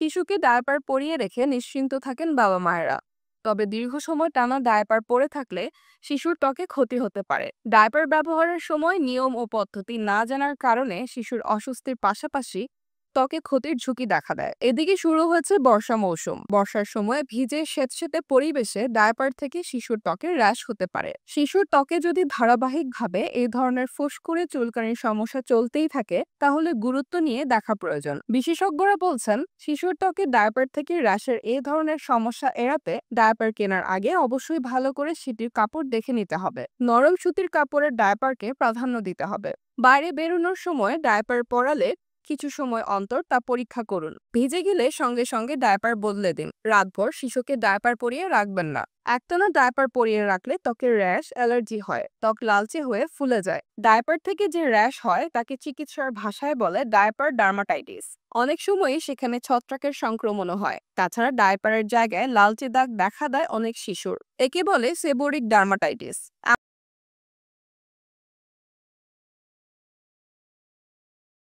শিশুকে ডায়াপার পরিয়ে রেখে নিশ্চিন্ত থাকেন বাবা মায়েরা। তবে দীর্ঘ সময় টানা ডায়াপার পরে থাকলে শিশুর ত্বকে ক্ষতি হতে পারে। ডায়াপার ব্যবহারের সময় নিয়ম ও পদ্ধতি না জানার কারণে শিশুর অস্বস্তির পাশাপাশি ত্বকে ক্ষতির ঝুঁকি দেখা দেয়। এদিকে শুরু হয়েছে বর্ষা মৌসুম। বর্ষার সময় ভিজে স্যাঁতসেঁতে পরিবেশে ডায়াপার থেকে শিশুর ত্বকে র্যাশ হতে পারে। শিশুর ত্বকে যদি ধারাবাহিকভাবে এই ধরনের ফুসকুড়ি চুলকানির সমস্যা চলতেই থাকে, তাহলে গুরুত্ব নিয়ে দেখা প্রয়োজন। বিশেষজ্ঞরা বলছেন, শিশুর ত্বকে ডায়াপার থেকে র্যাশের এই ধরনের সমস্যা এড়াতে ডায়াপার কেনার আগে অবশ্যই ভালো করে সেটির কাপড় দেখে নিতে হবে। নরম সুতির কাপড়ের ডায়াপারকে প্রাধান্য দিতে হবে। বাইরে বেরোনোর সময় ডায়াপার পরালে কিছু সময় অন্তর তা পরীক্ষা করুন। ভিজে গেলে সঙ্গে সঙ্গে ডায়াপার বদলে দিন। রাতভর শিশুকে ডায়াপার পরিয়ে রাখবেন না। একটানা ডায়াপার পরিয়ে রাখলে ত্বকের র্যাশ, অ্যালার্জি হয়, ত্বক লালচে হয়ে ফুলে যায়। ডায়াপার থেকে যে র্যাশ হয় তাকে চিকিৎসার ভাষায় বলে ডায়াপার ডার্মাটাইটিস। অনেক সময়ই সেখানে ছত্রাকের সংক্রমণও হয়। তাছাড়া ডায়াপারের জায়গায় লালচে দাগ দেখা দেয় অনেক শিশুর। একে বলে সেবোরিক ডার্মাটাইটিস।